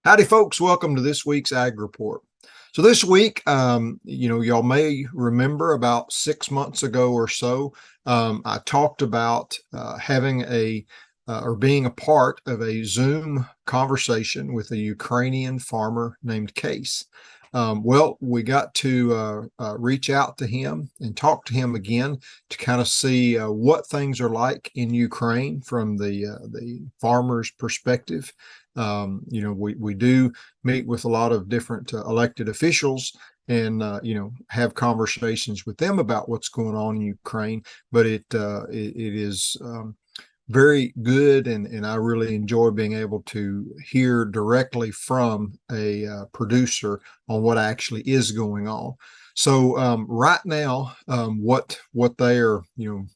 Howdy, folks. Welcome to this week's Ag Report. So this week, y'all may remember about 6 months ago or so, I talked about having or being a part of a Zoom conversation with a Ukrainian farmer named Case. Well, we got to reach out to him and talk to him again to kind of see what things are like in Ukraine from the farmer's perspective. We do meet with a lot of different elected officials and have conversations with them about what's going on in Ukraine. But it is very good, and I really enjoy being able to hear directly from a producer on what actually is going on. So right now, what they are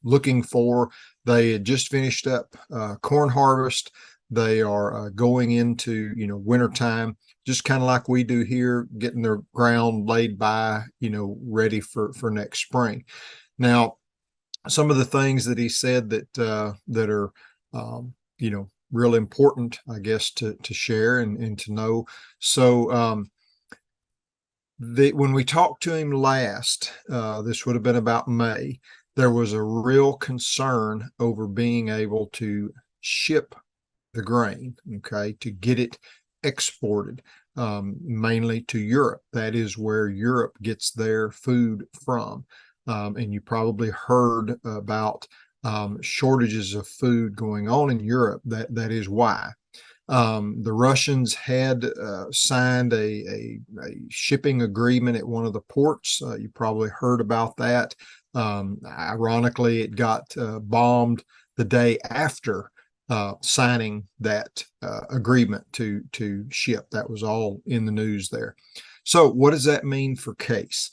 looking for, they had just finished up corn harvest. They are going into wintertime, just kind of like we do here, getting their ground laid by, ready for next spring. Now, some of the things that he said that are real important, I guess, to share and to know. So when we talked to him last, this would have been about May, there was a real concern over being able to ship the grain, okay, to get it exported, mainly to Europe. That is where Europe gets their food from. And you probably heard about shortages of food going on in Europe. That is why. The Russians had signed a shipping agreement at one of the ports. You probably heard about that. Ironically, it got bombed the day after signing that agreement to ship. That was all in the news there. So what does that mean for Case?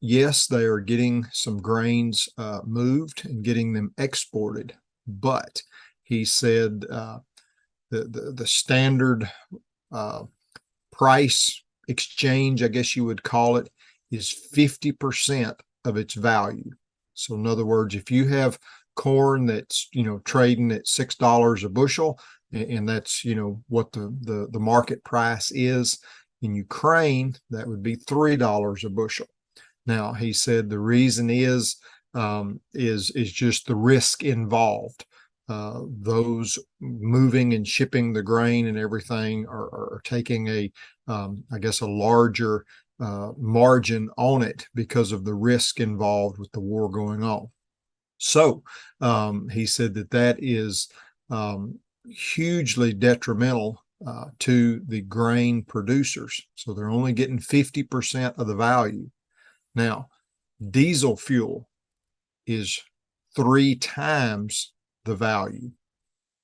Yes, they are getting some grains moved and getting them exported, but he said the standard price exchange, I guess you would call it, is 50% of its value. So in other words, if you have corn that's trading at $6 a bushel, and that's what the market price is in Ukraine, that would be $3 a bushel. Now, he said the reason is just the risk involved. Those moving and shipping the grain and everything are taking I guess, a larger margin on it because of the risk involved with the war going on. So he said that is hugely detrimental to the grain producers. So they're only getting 50% of the value. Now, diesel fuel is 3 times the value.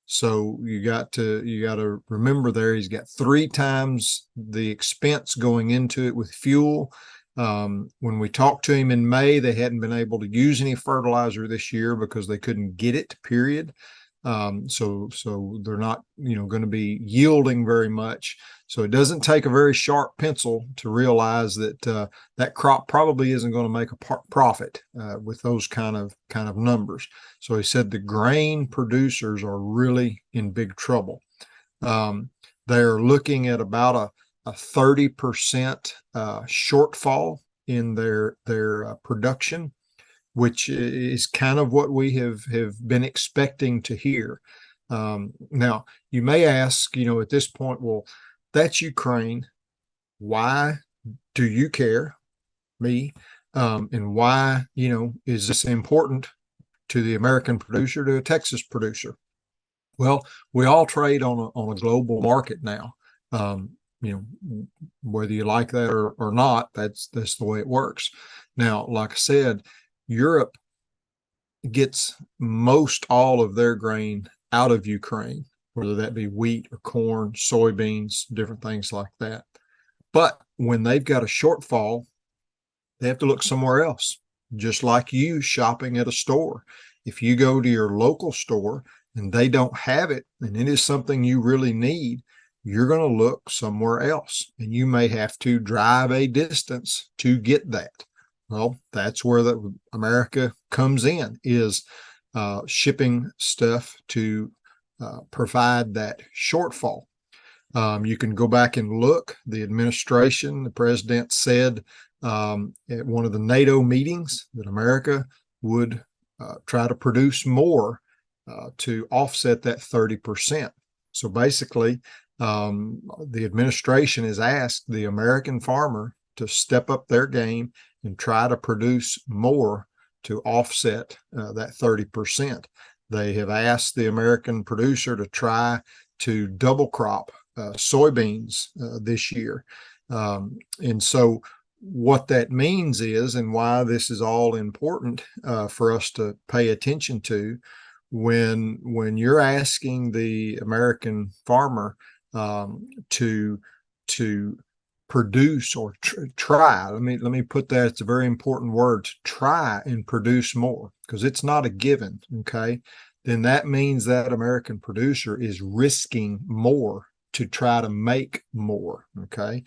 So you got to remember there, he's got 3 times the expense going into it with fuel. When we talked to him in May, they hadn't been able to use any fertilizer this year because they couldn't get it, period. So they're not, going to be yielding very much. So it doesn't take a very sharp pencil to realize that that crop probably isn't going to make a profit with those kind of numbers. So he said the grain producers are really in big trouble. They're looking at about a 30% shortfall in their production, which is kind of what we have been expecting to hear. Now, you may ask, at this point, well, that's Ukraine. Why do you care, me? And why, is this important to the American producer, to a Texas producer? Well, we all trade on a global market now. Whether you like that or not, that's the way it works. Now, like I said, Europe gets most all of their grain out of Ukraine, whether that be wheat or corn, soybeans, different things like that. But when they've got a shortfall, they have to look somewhere else, just like you shopping at a store. If you go to your local store and they don't have it, and it is something you really need, you're going to look somewhere else, and you may have to drive a distance to get that. Well, that's where America comes in, is shipping stuff to provide that shortfall. You can go back and look. The administration, the president said at one of the NATO meetings that America would try to produce more to offset that 30%. So basically, the administration has asked the American farmer to step up their game and try to produce more to offset that 30%. They have asked the American producer to try to double crop soybeans this year. And so what that means is, and why this is all important for us to pay attention to, when you're asking the American farmer to produce or try, let me put that, it's a very important word, to try and produce more, because it's not a given, okay? Then that means that American producer is risking more to try to make more, okay?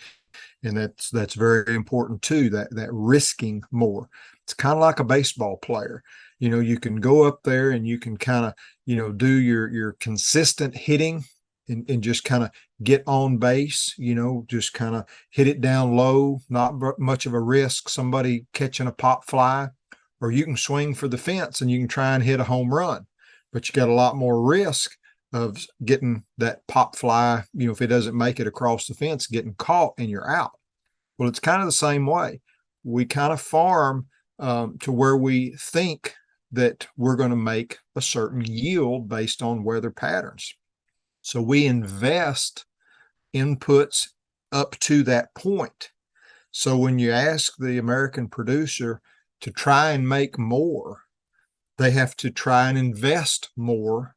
And that's very important too, that risking more. It's kind of like a baseball player. You can go up there and you can kind of, do your consistent hitting and just kind of get on base, just kind of hit it down low, not much of a risk, somebody catching a pop fly, or you can swing for the fence and you can try and hit a home run, but you got a lot more risk of getting that pop fly, if it doesn't make it across the fence, getting caught and you're out. Well, it's kind of the same way. We kind of farm to where we think that we're going to make a certain yield based on weather patterns. So we invest inputs up to that point. So when you ask the American producer to try and make more, they have to try and invest more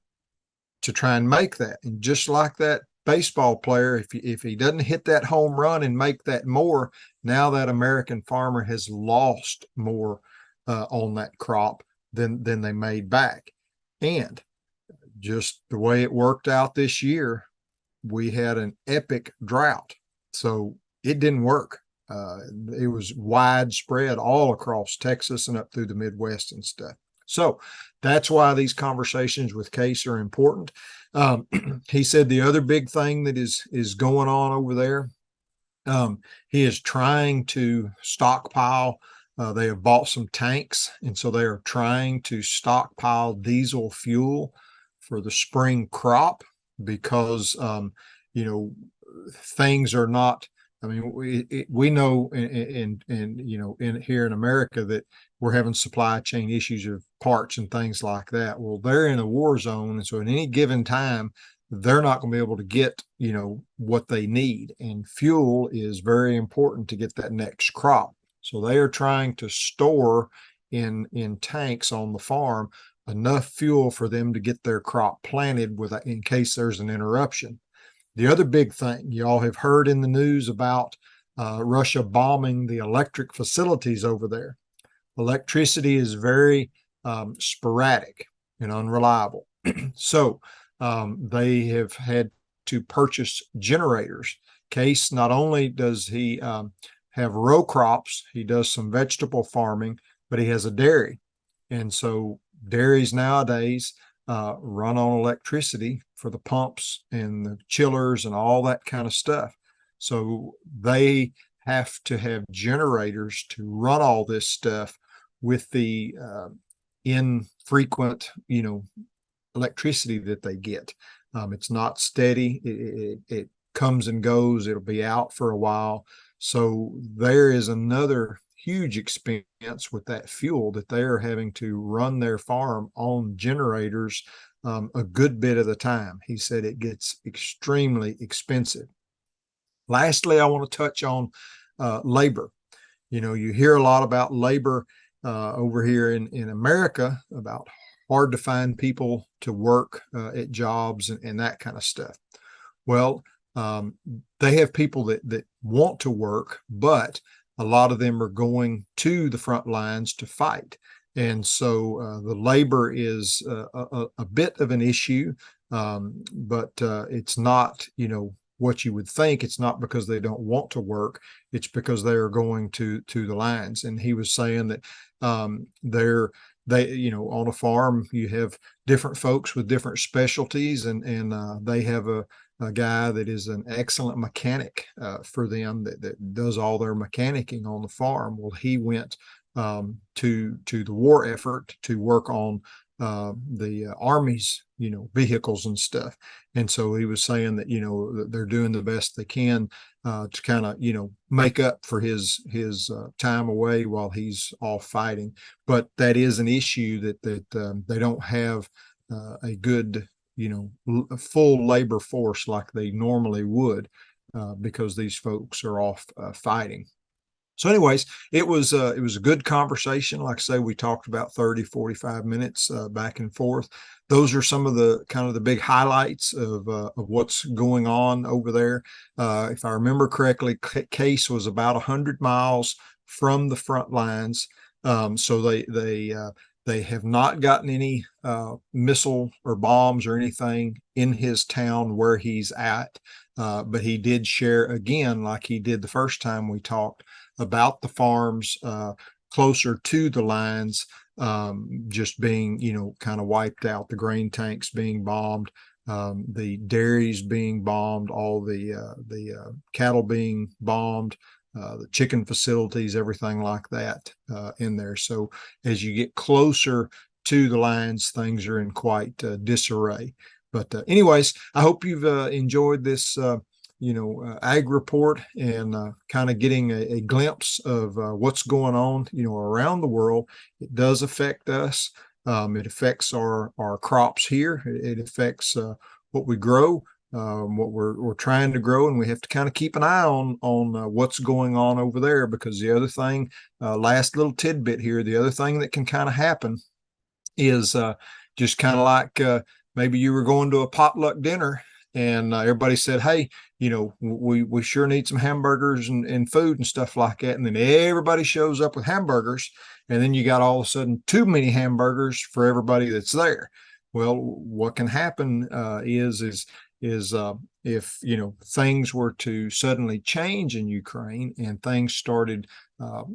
to try and make that. And just like that baseball player, if he doesn't hit that home run and make that more, now that American farmer has lost more on that crop than they made back. And just the way it worked out this year, we had an epic drought. So it didn't work. It was widespread all across Texas and up through the Midwest and stuff. So that's why these conversations with Case are important. He said the other big thing that is going on over there, he is trying to stockpile. They have bought some tanks, and so they are trying to stockpile diesel fuel for the spring crop because, things are not. I mean, we know in here in America that we're having supply chain issues of parts and things like that. Well, they're in a war zone, and so at any given time, they're not going to be able to get what they need. And fuel is very important to get that next crop. So they are trying to store in tanks on the farm enough fuel for them to get their crop planted in case there's an interruption. The other big thing, y'all have heard in the news about Russia bombing the electric facilities over there. Electricity is very sporadic and unreliable. So they have had to purchase generators. Case, not only does he have row crops, he does some vegetable farming, but he has a dairy. And so dairies nowadays run on electricity for the pumps and the chillers and all that kind of stuff. So they have to have generators to run all this stuff with the infrequent, electricity that they get. It's not steady. It comes and goes. It'll be out for a while. So there is another huge expense with that fuel that they are having to run their farm on generators a good bit of the time. He said it gets extremely expensive. Lastly, I want to touch on labor. You hear a lot about labor over here in America, about hard to find people to work at jobs and that kind of stuff. Well, they have people that want to work, but a lot of them are going to the front lines to fight. And so the labor is a bit of an issue, but it's not, what you would think. It's not because they don't want to work. It's because they are going to the lines. And he was saying that on a farm, you have different folks with different specialties, and they have a guy that is an excellent mechanic for them that does all their mechanicking on the farm. Well, he went to the war effort to work on the Army's, vehicles and stuff. And so he was saying that, that they're doing the best they can to kind of, make up for his time away while he's off fighting. But that is an issue that they don't have a good, a full labor force like they normally would because these folks are off fighting. So anyways, it was a good conversation. Like I say, we talked about 30, 45 minutes back and forth. Those are some of the kind of the big highlights of what's going on over there. If I remember correctly, Case was about 100 miles from the front lines. So they have not gotten any missile or bombs or anything in his town where he's at. But he did share again, like he did the first time we talked, about the farms closer to the lines just being, kind of wiped out, the grain tanks being bombed, the dairies being bombed, all the cattle being bombed, the chicken facilities, everything like that in there. So as you get closer to the lines, things are in quite disarray. But anyways, I hope you've enjoyed this ag report and kind of getting a glimpse of what's going on, around the world. It does affect us. It affects our crops here. It affects what we grow, what we're trying to grow, and we have to kind of keep an eye on what's going on over there. Because the other thing, last little tidbit here, the other thing that can kind of happen is just kind of like maybe you were going to a potluck dinner and everybody said, hey, we sure need some hamburgers and food and stuff like that. And then everybody shows up with hamburgers. And then you got all of a sudden too many hamburgers for everybody that's there. Well, what can happen is if, things were to suddenly change in Ukraine and things started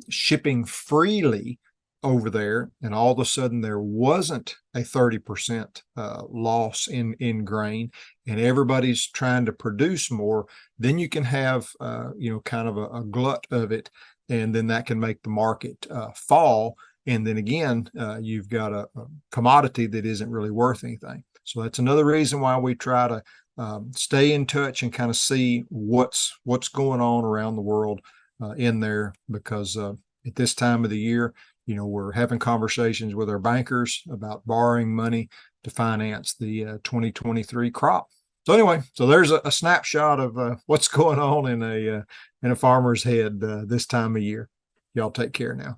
shipping freely over there, and all of a sudden there wasn't a 30% loss in grain, and everybody's trying to produce more, then you can have kind of a glut of it, and then that can make the market fall. And then again, you've got a commodity that isn't really worth anything. So that's another reason why we try to stay in touch and kind of see what's going on around the world in there, because at this time of the year, we're having conversations with our bankers about borrowing money to finance the 2023 crop. So anyway, so there's a snapshot of what's going on in a farmer's head this time of year. Y'all take care now.